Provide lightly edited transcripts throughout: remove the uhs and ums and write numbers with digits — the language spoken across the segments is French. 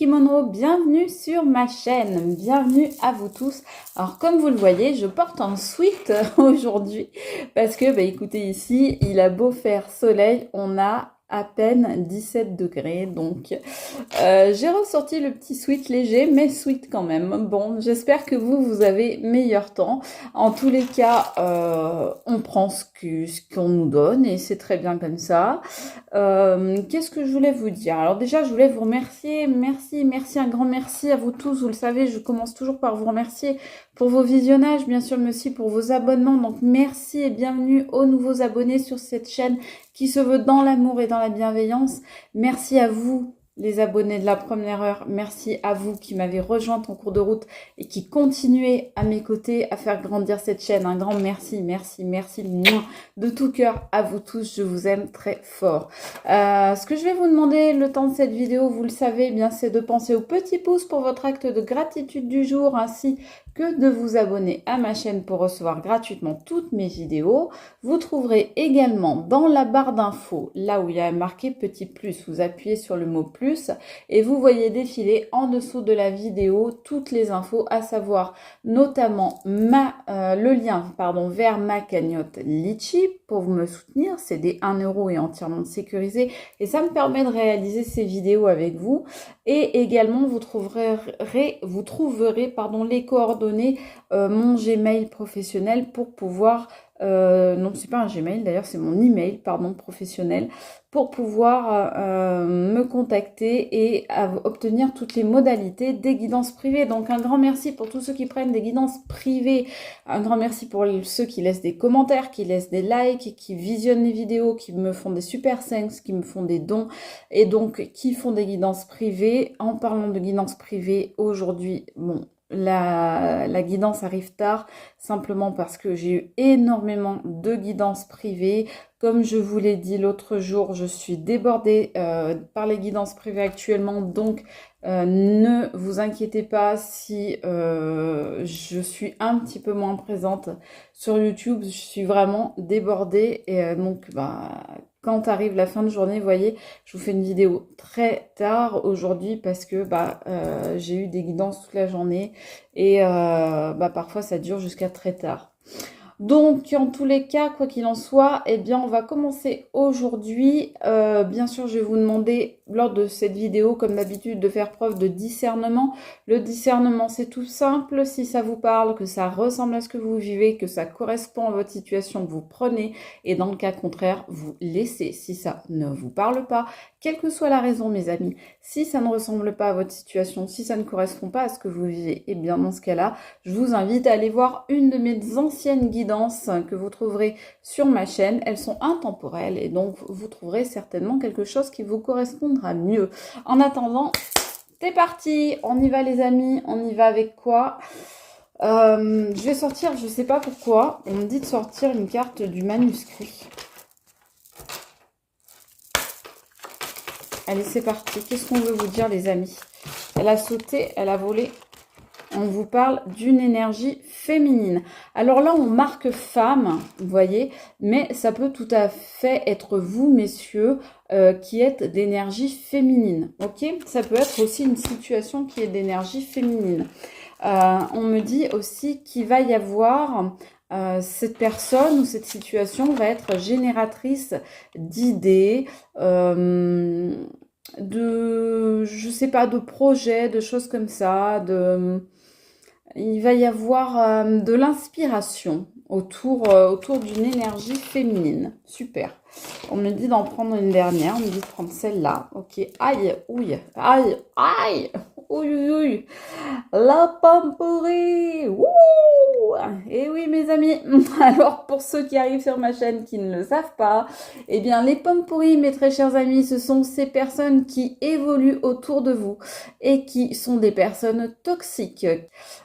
Monroe, bienvenue sur ma chaîne, bienvenue à vous tous. Alors comme vous le voyez, je porte un sweat aujourd'hui parce que écoutez ici, il a beau faire soleil, on a à peine 17 degrés, donc j'ai ressorti le petit sweat léger, mais sweat quand même. Bon, j'espère que vous avez meilleur temps. En tous les cas, on prend ce qu'on nous donne et c'est très bien comme ça. Qu'est-ce que je voulais vous dire? Alors déjà, je voulais vous remercier. Merci, un grand merci à vous tous. Vous le savez, je commence toujours par vous remercier pour vos visionnages, bien sûr, mais aussi pour vos abonnements. Donc merci et bienvenue aux nouveaux abonnés sur cette chaîne qui se veut dans l'amour et dans la bienveillance. Merci à vous, les abonnés de la première heure. Merci à vous qui m'avez rejointe en cours de route et qui continuez à mes côtés à faire grandir cette chaîne. Un grand merci de tout cœur à vous tous. Je vous aime très fort. Ce que je vais vous demander le temps de cette vidéo, vous le savez, bien c'est de penser au petit pouce pour votre acte de gratitude du jour, ainsi que de vous abonner à ma chaîne pour recevoir gratuitement toutes mes vidéos. Vous trouverez également dans la barre d'infos, là où il y a marqué petit plus, vous appuyez sur le mot plus et vous voyez défiler en dessous de la vidéo toutes les infos, à savoir notamment le lien vers ma cagnotte Litchi pour me soutenir. C'est des 1 euro et entièrement sécurisé et ça me permet de réaliser ces vidéos avec vous. Et également vous trouverez les coordonnées, mon Gmail professionnel pour pouvoir non, c'est pas un Gmail d'ailleurs, c'est mon email professionnel, pour pouvoir me contacter et obtenir toutes les modalités des guidances privées. Donc un grand merci pour tous ceux qui prennent des guidances privées, un grand merci pour ceux qui laissent des commentaires, qui laissent des likes, qui visionnent les vidéos, qui me font des super thanks, qui me font des dons et donc qui font des guidances privées. En parlant de guidances privées, aujourd'hui, bon, la guidance arrive tard, simplement parce que j'ai eu énormément de guidances privées. Comme je vous l'ai dit l'autre jour, je suis débordée par les guidances privées actuellement, donc ne vous inquiétez pas si je suis un petit peu moins présente sur YouTube. Je suis vraiment débordée et donc quand arrive la fin de journée, vous voyez, je vous fais une vidéo très tard aujourd'hui parce que j'ai eu des guidances toute la journée et parfois ça dure jusqu'à très tard. Donc, en tous les cas, quoi qu'il en soit, eh bien, on va commencer aujourd'hui. Bien sûr, je vais vous demander, lors de cette vidéo, comme d'habitude, de faire preuve de discernement. Le discernement, c'est tout simple. Si ça vous parle, que ça ressemble à ce que vous vivez, que ça correspond à votre situation, vous prenez. Et dans le cas contraire, vous laissez. Si ça ne vous parle pas, quelle que soit la raison, mes amis, si ça ne ressemble pas à votre situation, si ça ne correspond pas à ce que vous vivez, eh bien, dans ce cas-là, je vous invite à aller voir une de mes anciennes guidances que vous trouverez sur ma chaîne. Elles sont intemporelles et donc vous trouverez certainement quelque chose qui vous correspondra mieux. En attendant, c'est parti, on y va les amis, on y va avec quoi? Je vais sortir, je sais pas pourquoi, on me dit de sortir une carte du manuscrit. Allez, c'est parti. Qu'est-ce qu'on veut vous dire les amis? Elle a sauté, elle a volé. On vous parle d'une énergie féminine. Alors là, on marque femme, vous voyez, mais ça peut tout à fait être vous, messieurs, qui êtes d'énergie féminine, ok? Ça peut être aussi une situation qui est d'énergie féminine. On me dit aussi qu'il va y avoir... cette personne ou cette situation va être génératrice d'idées, je sais pas, de projets, de choses comme ça, il va y avoir de l'inspiration autour d'une énergie féminine. Super. On me dit d'en prendre une dernière. On me dit de prendre celle-là. Ok. Aïe, ouille. Aïe, aïe. Ouille. La pomme pourrie. Wouh. Et oui, mes amis. Alors, pour ceux qui arrivent sur ma chaîne qui ne le savent pas, eh bien, les pommes pourries, mes très chers amis, ce sont ces personnes qui évoluent autour de vous et qui sont des personnes toxiques.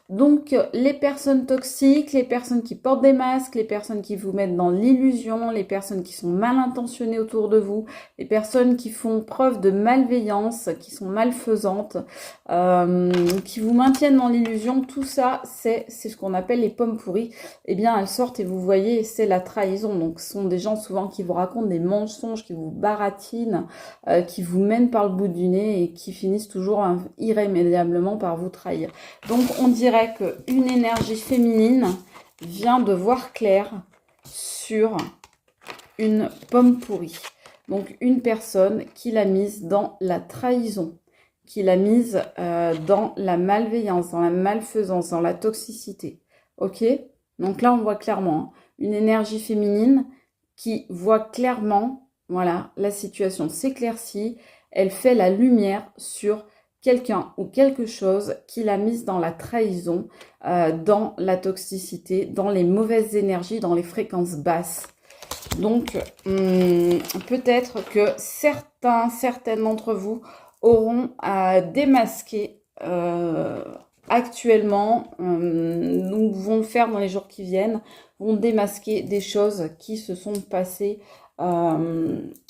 Donc, les personnes toxiques, les personnes qui portent des masques, les personnes qui vous mettent dans l'illusion, les personnes qui sont mal intentionnées autour de vous, les personnes qui font preuve de malveillance, qui sont malfaisantes, qui vous maintiennent dans l'illusion, tout ça, c'est ce qu'on appelle les pommes pourries. Eh bien, elles sortent et vous voyez, c'est la trahison. Donc, ce sont des gens souvent qui vous racontent des mensonges, qui vous baratinent, qui vous mènent par le bout du nez et qui finissent toujours irrémédiablement par vous trahir. Donc, on dirait qu'une énergie féminine vient de voir clair sur une pomme pourrie. Donc, une personne qui l'a mise dans la trahison, qui l'a mise dans la malveillance, dans la malfaisance, dans la toxicité. Ok? Donc là, on voit clairement une énergie féminine qui voit clairement, voilà, la situation s'éclaircit. Elle fait la lumière sur quelqu'un ou quelque chose qui l'a mise dans la trahison, dans la toxicité, dans les mauvaises énergies, dans les fréquences basses. Donc, peut-être que certaines d'entre vous auront à démasquer actuellement, nous vont faire dans les jours qui viennent, vont démasquer des choses qui se sont passées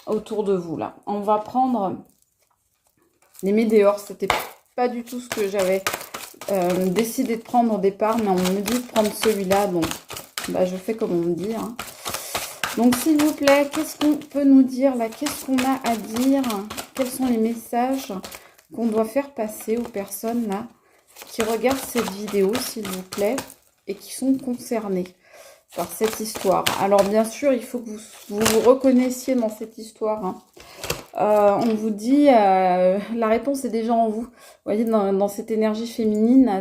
autour de vous là. On va prendre les météores, c'était pas du tout ce que j'avais décidé de prendre au départ, mais on me dit de prendre celui-là, donc bah, je fais comme on me dit. Hein. Donc s'il vous plaît, qu'est-ce qu'on peut nous dire là? Qu'est-ce qu'on a à dire? Quels sont les messages qu'on doit faire passer aux personnes là qui regardent cette vidéo, s'il vous plaît, et qui sont concernées par cette histoire? Alors bien sûr, il faut que vous reconnaissiez dans cette histoire. Hein. On vous dit, la réponse est déjà en vous. Vous voyez, dans cette énergie féminine,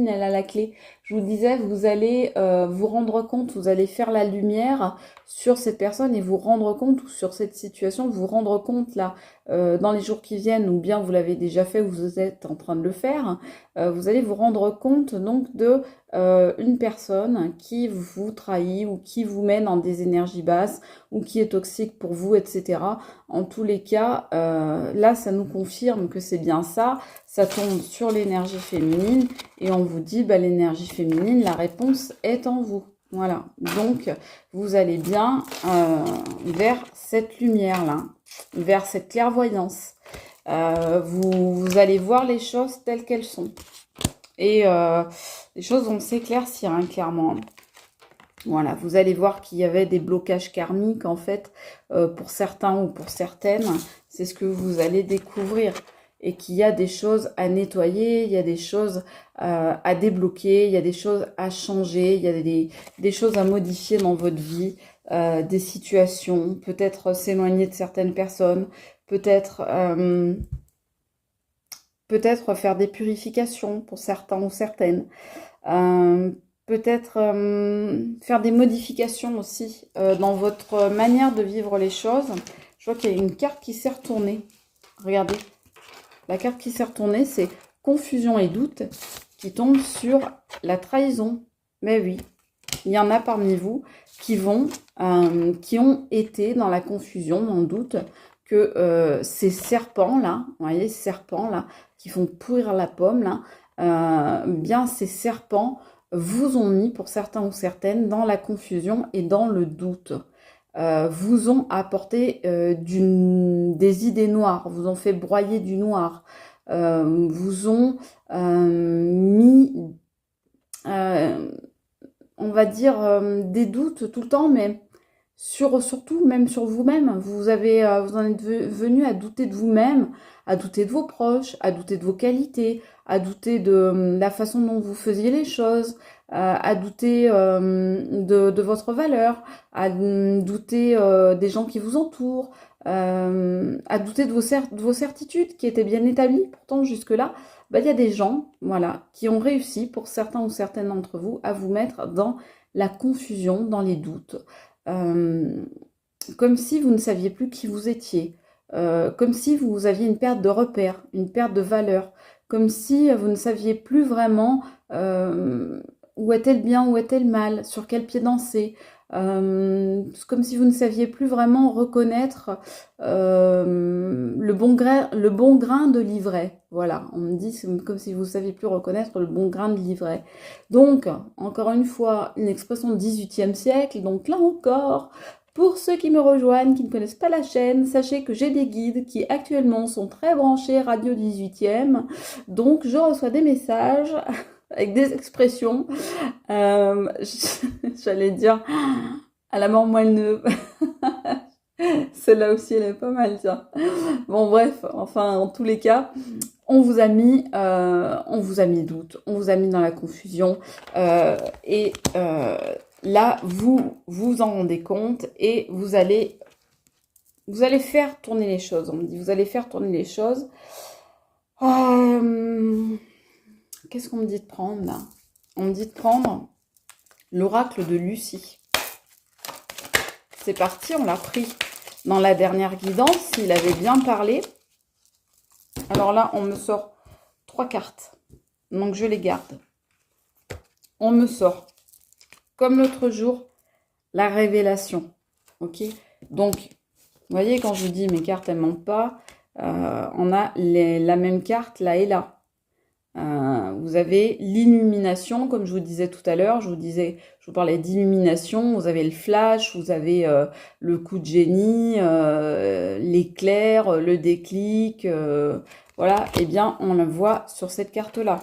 elle a la clé. Je vous disais, vous allez vous rendre compte, vous allez faire la lumière sur cette personne et vous rendre compte, ou sur cette situation, vous rendre compte là, dans les jours qui viennent, ou bien vous l'avez déjà fait, ou vous êtes en train de le faire, vous allez vous rendre compte donc de une personne qui vous trahit ou qui vous mène dans des énergies basses ou qui est toxique pour vous, etc. En tous les cas, là, ça nous confirme que c'est bien ça. Ça tombe sur l'énergie féminine et on vous dit, bah, l'énergie féminine, la réponse est en vous. Voilà. Donc, vous allez bien vers cette lumière-là, vers cette clairvoyance. Vous allez voir les choses telles qu'elles sont. Et les choses vont s'éclaircir, hein, clairement. Voilà, vous allez voir qu'il y avait des blocages karmiques, en fait, pour certains ou pour certaines. C'est ce que vous allez découvrir. Et qu'il y a des choses à nettoyer, il y a des choses à débloquer, il y a des choses à changer, il y a des choses à modifier dans votre vie, des situations, peut-être s'éloigner de certaines personnes, peut-être faire des purifications pour certains ou certaines, peut-être faire des modifications aussi dans votre manière de vivre les choses. Je vois qu'il y a une carte qui s'est retournée. Regardez. La carte qui s'est retournée, c'est confusion et doute qui tombe sur la trahison. Mais oui, il y en a parmi vous qui ont été dans la confusion, dans le doute, que ces serpents-là, vous voyez, ces serpents-là, qui font pourrir la pomme, là, bien ces serpents vous ont mis, pour certains ou certaines, dans la confusion et dans le doute. Vous ont apporté des idées noires, vous ont fait broyer du noir, vous ont mis, on va dire, des doutes tout le temps, mais surtout même sur vous-même. Vous en êtes venu à douter de vous-même, à douter de vos proches, à douter de vos qualités, à douter de la façon dont vous faisiez les choses, à douter de votre valeur, à douter des gens qui vous entourent, à douter de vos certitudes qui étaient bien établies. Pourtant, jusque-là, bah, y a des gens, voilà, qui ont réussi, pour certains ou certaines d'entre vous, à vous mettre dans la confusion, dans les doutes. Comme si vous ne saviez plus qui vous étiez, comme si vous aviez une perte de repère, une perte de valeur, comme si vous ne saviez plus vraiment où était le bien, où était le mal, sur quel pied danser, comme si vous ne saviez plus vraiment reconnaître le bon grain de l'ivraie. Voilà, on me dit, c'est comme si vous ne saviez plus reconnaître le bon grain de l'ivraie. Donc, encore une fois, une expression du XVIIIe siècle, donc là encore, pour ceux qui me rejoignent, qui ne connaissent pas la chaîne, sachez que j'ai des guides qui actuellement sont très branchés radio 18e, donc je reçois des messages avec des expressions. J'allais dire à la mort moelle-neuve. Celle-là aussi, elle est pas mal, tiens. Bon, bref, enfin, en tous les cas, on vous a mis doute, on vous a mis dans la confusion, et là, vous vous en rendez compte et vous allez faire tourner les choses. On me dit, vous allez faire tourner les choses. Qu'est-ce qu'on me dit de prendre là? On me dit de prendre l'oracle de Lucie. C'est parti, on l'a pris dans la dernière guidance, il avait bien parlé. Alors là, on me sort 3 cartes, donc je les garde. On me sort, comme l'autre jour, la révélation. Ok, donc, vous voyez, quand je vous dis mes cartes, elles ne mentent pas, on a la même carte là et là. Vous avez l'illumination, comme je vous disais tout à l'heure, je vous parlais d'illumination, vous avez le flash, vous avez le coup de génie, l'éclair, le déclic, voilà, et bien on le voit sur cette carte-là.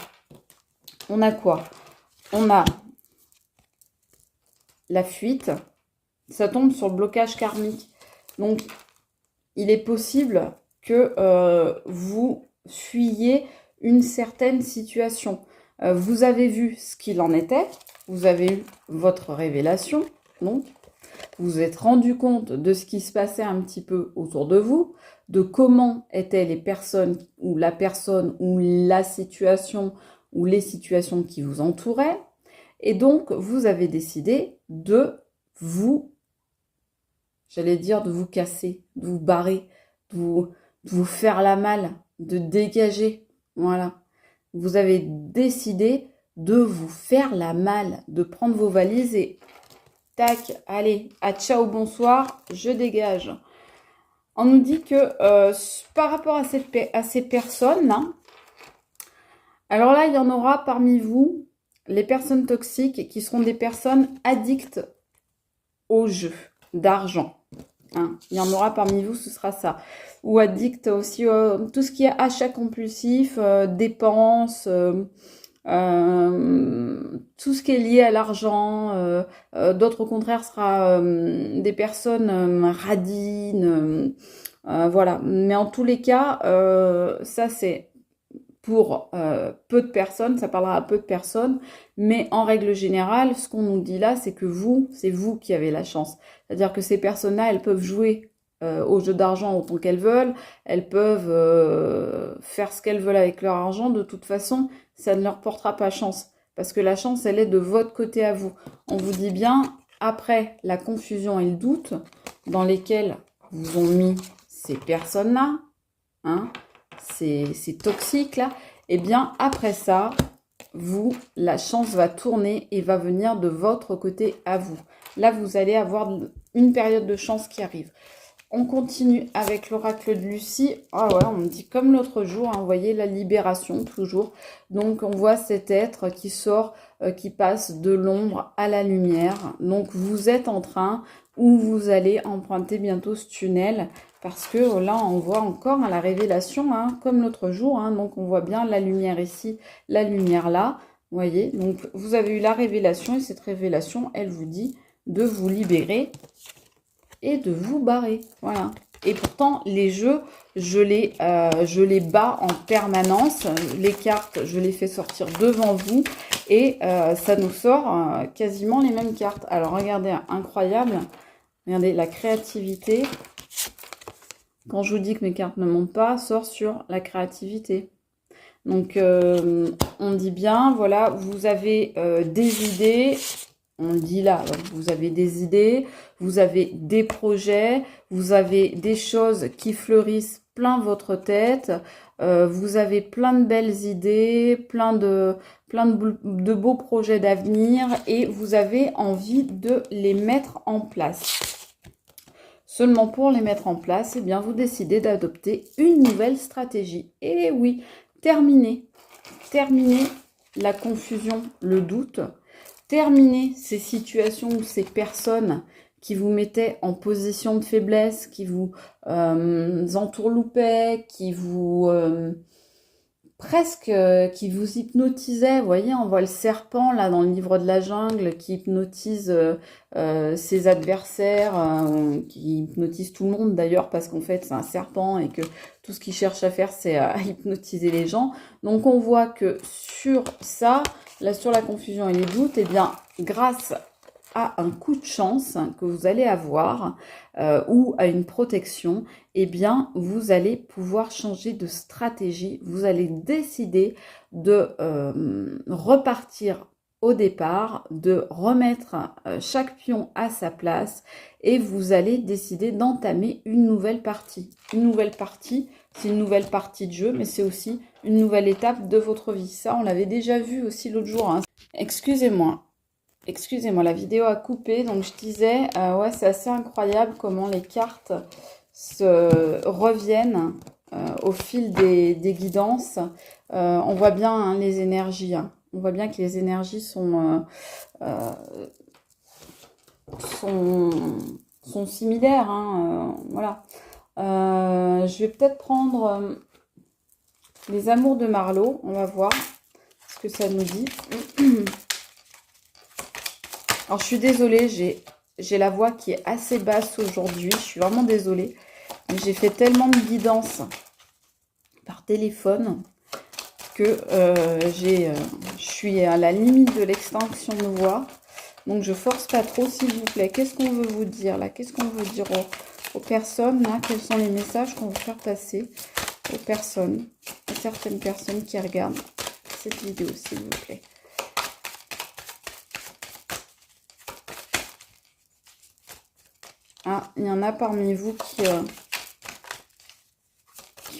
On a quoi? On a la fuite, ça tombe sur le blocage karmique. Donc, il est possible que vous fuyiez une certaine situation. Vous avez vu ce qu'il en était, vous avez eu votre révélation, donc vous vous êtes rendu compte de ce qui se passait un petit peu autour de vous, de comment étaient les personnes, ou la personne, ou la situation, ou les situations qui vous entouraient, et donc vous avez décidé de vous, j'allais dire, de vous casser, de vous barrer, de vous faire la malle, de dégager. Voilà. Vous avez décidé de vous faire la malle, de prendre vos valises et tac, allez, à ciao, bonsoir, je dégage. On nous dit que par rapport à ces personnes, hein, alors là, il y en aura parmi vous, les personnes toxiques qui seront des personnes addictes au jeu d'argent. Hein. Il y en aura parmi vous, ce sera ça. Ou addict aussi, tout ce qui est achat compulsif, dépenses, tout ce qui est lié à l'argent. D'autres, au contraire, sera des personnes radines. Voilà. Mais en tous les cas, ça c'est pour peu de personnes, ça parlera à peu de personnes, mais en règle générale, ce qu'on nous dit là, c'est que c'est vous qui avez la chance. C'est-à-dire que ces personnes-là, elles peuvent jouer au jeu d'argent autant qu'elles veulent, elles peuvent faire ce qu'elles veulent avec leur argent, de toute façon, ça ne leur portera pas chance. Parce que la chance, elle est de votre côté à vous. On vous dit bien, après la confusion et le doute, dans lesquels vous ont mis ces personnes-là, hein, c'est toxique là, et bien après ça, la chance va tourner et va venir de votre côté à vous. Là, vous allez avoir une période de chance qui arrive. On continue avec l'oracle de Lucie. Ah ouais, on me dit comme l'autre jour, hein, vous voyez la libération toujours. Donc on voit cet être qui sort, qui passe de l'ombre à la lumière. Donc vous êtes en train, ou vous allez emprunter bientôt ce tunnel. Parce que là, on voit encore la révélation, hein, comme l'autre jour. Hein, donc, on voit bien la lumière ici, la lumière là. Vous voyez, donc vous avez eu la révélation. Et cette révélation, elle vous dit de vous libérer et de vous barrer. Voilà. Et pourtant, les jeux, je les bats en permanence. Les cartes, je les fais sortir devant vous. Et ça nous sort quasiment les mêmes cartes. Alors, regardez, incroyable. Regardez, la créativité. Quand je vous dis que mes cartes ne montent pas, sort sur la créativité. Donc, on dit bien, voilà, vous avez des idées, on le dit là, vous avez des idées, vous avez des projets, vous avez des choses qui fleurissent plein votre tête, vous avez plein de belles idées, plein de beaux projets d'avenir et vous avez envie de les mettre en place. Seulement pour les mettre en place, eh bien, vous décidez d'adopter une nouvelle stratégie. Et oui, terminez la confusion, le doute, terminez ces situations ou ces personnes qui vous mettaient en position de faiblesse, qui vous entourloupaient, qui vous presque qui vous hypnotisait. Vous voyez, on voit le serpent là dans le livre de la jungle qui hypnotise ses adversaires, qui hypnotise tout le monde d'ailleurs parce qu'en fait c'est un serpent et que tout ce qu'il cherche à faire c'est à hypnotiser les gens. Donc on voit que sur ça, là sur la confusion et les doutes, eh bien grâce à un coup de chance que vous allez avoir ou à une protection, eh bien, vous allez pouvoir changer de stratégie. Vous allez décider de repartir au départ, de remettre chaque pion à sa place et vous allez décider d'entamer une nouvelle partie. Une nouvelle partie, c'est une nouvelle partie de jeu, mais c'est aussi une nouvelle étape de votre vie. Ça, on l'avait déjà vu aussi l'autre jour, hein. Excusez-moi, la vidéo a coupé, donc je disais, ouais, c'est assez incroyable comment les cartes se reviennent au fil des guidances. On voit bien hein, les énergies, hein. On voit bien que les énergies sont similaires, hein, voilà. Je vais peut-être prendre les amours de Marlowe, on va voir ce que ça nous dit. Alors, je suis désolée, j'ai la voix qui est assez basse aujourd'hui. Je suis vraiment désolée. Mais j'ai fait tellement de guidance par téléphone que je suis à la limite de l'extinction de voix. Donc, je force pas trop, s'il vous plaît. Qu'est-ce qu'on veut vous dire, là? Qu'est-ce qu'on veut dire aux personnes, là? Quels sont les messages qu'on veut faire passer aux personnes, à certaines personnes qui regardent cette vidéo, s'il vous plaît? Ah, il y en a parmi vous qui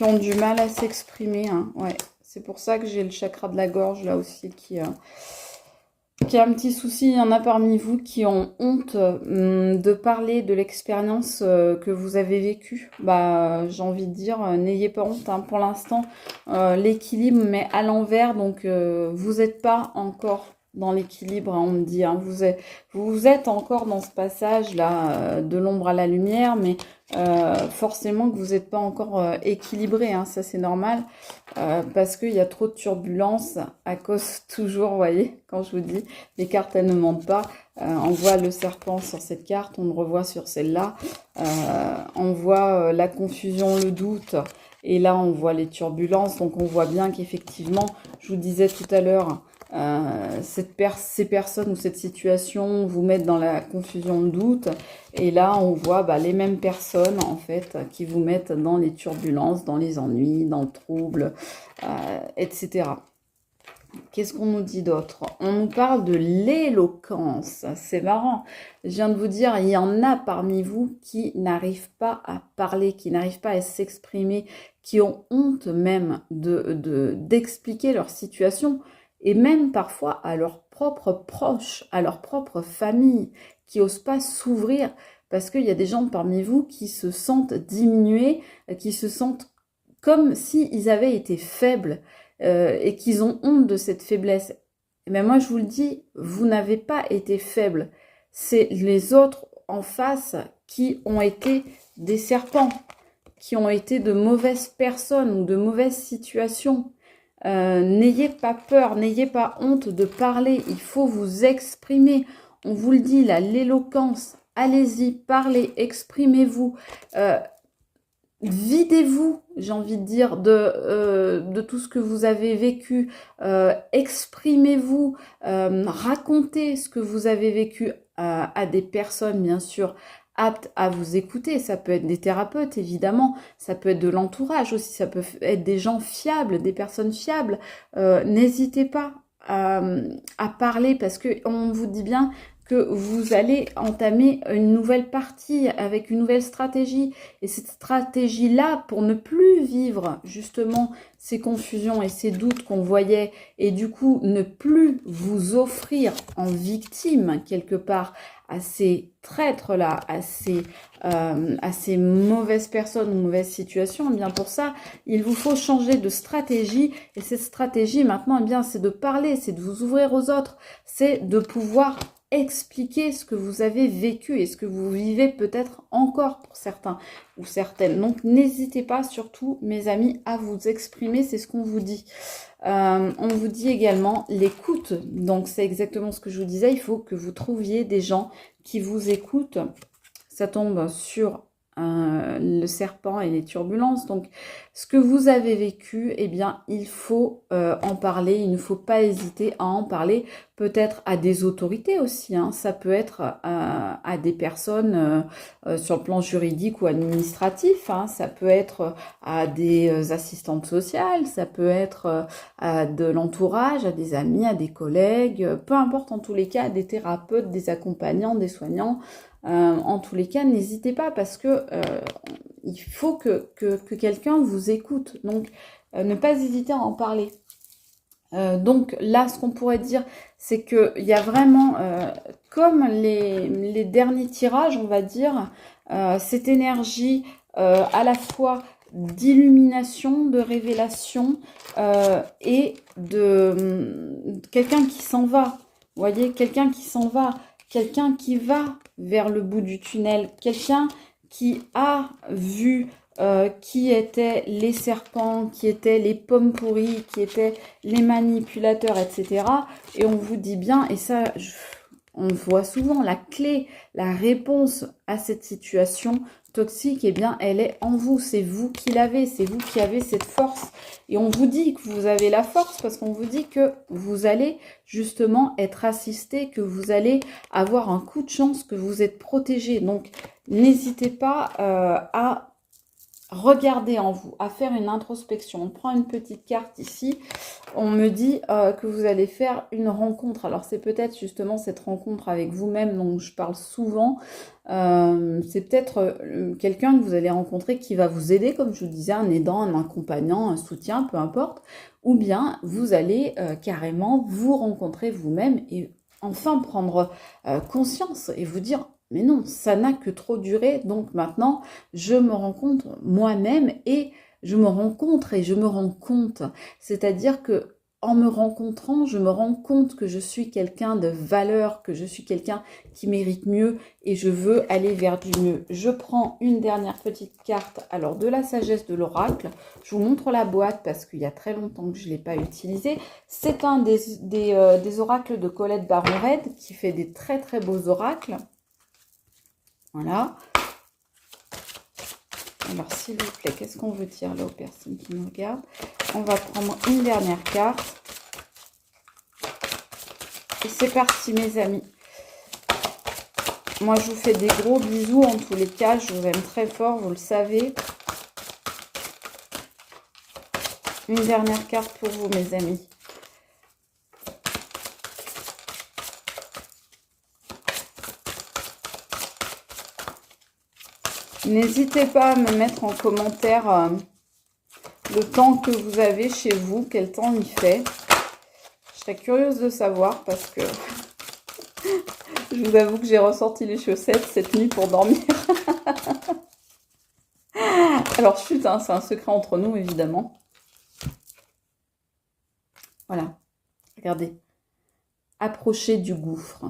ont du mal à s'exprimer, hein. Ouais, c'est pour ça que j'ai le chakra de la gorge là aussi qui a un petit souci. Il y en a parmi vous qui ont honte de parler de l'expérience que vous avez vécue. Bah, j'ai envie de dire, n'ayez pas honte, hein. Pour l'instant, l'équilibre met à l'envers, donc vous n'êtes pas encore dans l'équilibre, hein, on me dit, hein. Vous êtes encore dans ce passage-là de l'ombre à la lumière, mais forcément que vous n'êtes pas encore équilibré, hein, ça c'est normal, parce qu'il y a trop de turbulences à cause toujours, vous voyez, quand je vous dis, les cartes elles ne mentent pas, on voit le serpent sur cette carte, on le revoit sur celle-là, on voit la confusion, le doute, et là on voit les turbulences, donc on voit bien qu'effectivement, je vous disais tout à l'heure, ces personnes ou cette situation vous mettent dans la confusion, le doute, et là on voit les mêmes personnes en fait qui vous mettent dans les turbulences, dans les ennuis, dans le trouble, etc. Qu'est-ce qu'on nous dit d'autre? On nous parle de l'éloquence. C'est marrant. Je viens de vous dire, il y en a parmi vous qui n'arrivent pas à parler, qui n'arrivent pas à s'exprimer, qui ont honte même d'expliquer leur situation, et même parfois à leurs propres proches, à leur propre famille, qui n'osent pas s'ouvrir, parce qu'il y a des gens parmi vous qui se sentent diminués, qui se sentent comme s'ils avaient été faibles, et qu'ils ont honte de cette faiblesse. Mais moi, je vous le dis, vous n'avez pas été faible. C'est les autres en face qui ont été des serpents, qui ont été de mauvaises personnes ou de mauvaises situations. N'ayez pas peur, n'ayez pas honte de parler. Il faut vous exprimer. On vous le dit, là, l'éloquence. Allez-y, parlez, exprimez-vous. Videz-vous, j'ai envie de dire, de tout ce que vous avez vécu, exprimez-vous, racontez ce que vous avez vécu à des personnes, bien sûr, aptes à vous écouter. Ça peut être des thérapeutes, évidemment, ça peut être de l'entourage aussi, ça peut être des gens fiables, des personnes fiables. N'hésitez pas à parler, parce que on vous dit bien que vous allez entamer une nouvelle partie avec une nouvelle stratégie. Et cette stratégie-là, pour ne plus vivre justement ces confusions et ces doutes qu'on voyait, et du coup ne plus vous offrir en victime quelque part à ces traîtres-là, à ces mauvaises personnes ou mauvaises situations, eh bien pour ça, il vous faut changer de stratégie. Et cette stratégie maintenant, eh bien, c'est de parler, c'est de vous ouvrir aux autres, c'est de pouvoir expliquer ce que vous avez vécu et ce que vous vivez peut-être encore pour certains ou certaines. Donc n'hésitez pas surtout, mes amis, à vous exprimer, c'est ce qu'on vous dit. On vous dit également l'écoute. Donc c'est exactement ce que je vous disais, il faut que vous trouviez des gens qui vous écoutent. Ça tombe sur le serpent et les turbulences. Donc, ce que vous avez vécu, eh bien, il faut en parler. Il ne faut pas hésiter à en parler. Peut-être à des autorités aussi. Hein. Ça peut être à des personnes sur le plan juridique ou administratif. Hein. Ça peut être à des assistantes sociales. Ça peut être à de l'entourage, à des amis, à des collègues. Peu importe, en tous les cas, des thérapeutes, des accompagnants, des soignants. En tous les cas, n'hésitez pas parce que il faut que quelqu'un vous écoute. Donc, ne pas hésiter à en parler. Donc là, ce qu'on pourrait dire, c'est qu'il y a vraiment, comme les derniers tirages, on va dire, cette énergie à la fois d'illumination, de révélation et de quelqu'un qui s'en va. Vous voyez, quelqu'un qui s'en va. Quelqu'un qui va vers le bout du tunnel, quelqu'un qui a vu qui étaient les serpents, qui étaient les pommes pourries, qui étaient les manipulateurs, etc. Et on vous dit bien, et ça, on voit souvent, la clé, la réponse à cette situation toxique, eh bien, elle est en vous. C'est vous qui l'avez, c'est vous qui avez cette force. Et on vous dit que vous avez la force parce qu'on vous dit que vous allez justement être assisté, que vous allez avoir un coup de chance, que vous êtes protégé. Donc, n'hésitez pas à regarder en vous, à faire une introspection. On prend une petite carte ici. On me dit que vous allez faire une rencontre. Alors, c'est peut-être justement cette rencontre avec vous-même dont je parle souvent. C'est peut-être quelqu'un que vous allez rencontrer qui va vous aider, comme je vous disais, un aidant, un accompagnant, un soutien, peu importe. Ou bien, vous allez carrément vous rencontrer vous-même et enfin prendre conscience et vous dire « Mais non, ça n'a que trop duré, donc maintenant, je me rencontre moi-même et je me rencontre et je me rends compte. » C'est-à-dire que en me rencontrant, je me rends compte que je suis quelqu'un de valeur, que je suis quelqu'un qui mérite mieux et je veux aller vers du mieux. Je prends une dernière petite carte, alors de la sagesse de l'oracle. Je vous montre la boîte parce qu'il y a très longtemps que je ne l'ai pas utilisée. C'est un des oracles de Colette Baron-Red qui fait des très très beaux oracles. Voilà. Alors, s'il vous plaît, qu'est-ce qu'on veut dire là aux personnes qui nous regardent? On va prendre une dernière carte. Et c'est parti, mes amis. Moi, je vous fais des gros bisous. En tous les cas, je vous aime très fort, vous le savez. Une dernière carte pour vous, mes amis. N'hésitez pas à me mettre en commentaire le temps que vous avez chez vous, quel temps il fait. Je serais curieuse de savoir parce que je vous avoue que j'ai ressorti les chaussettes cette nuit pour dormir. Alors chut, hein, c'est un secret entre nous évidemment. Voilà, regardez. Approchez du gouffre.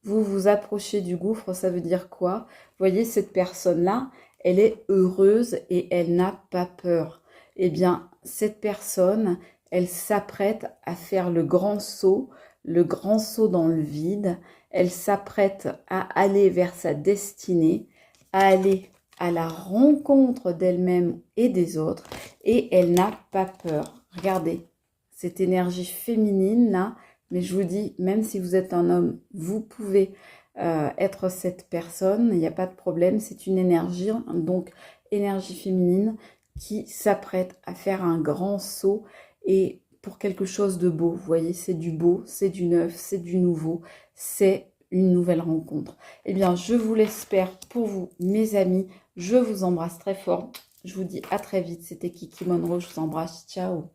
Vous vous approchez du gouffre, ça veut dire quoi? Vous voyez, cette personne-là, elle est heureuse et elle n'a pas peur. Eh bien, cette personne, elle s'apprête à faire le grand saut dans le vide. Elle s'apprête à aller vers sa destinée, à aller à la rencontre d'elle-même et des autres. Et elle n'a pas peur. Regardez, cette énergie féminine là, mais je vous dis, même si vous êtes un homme, vous pouvez être cette personne, il n'y a pas de problème, c'est une énergie, donc énergie féminine qui s'apprête à faire un grand saut et pour quelque chose de beau. Vous voyez, c'est du beau, c'est du neuf, c'est du nouveau, c'est une nouvelle rencontre. Eh bien, je vous l'espère pour vous, mes amis. Je vous embrasse très fort. Je vous dis à très vite. C'était Kiki Monroe. Je vous embrasse. Ciao.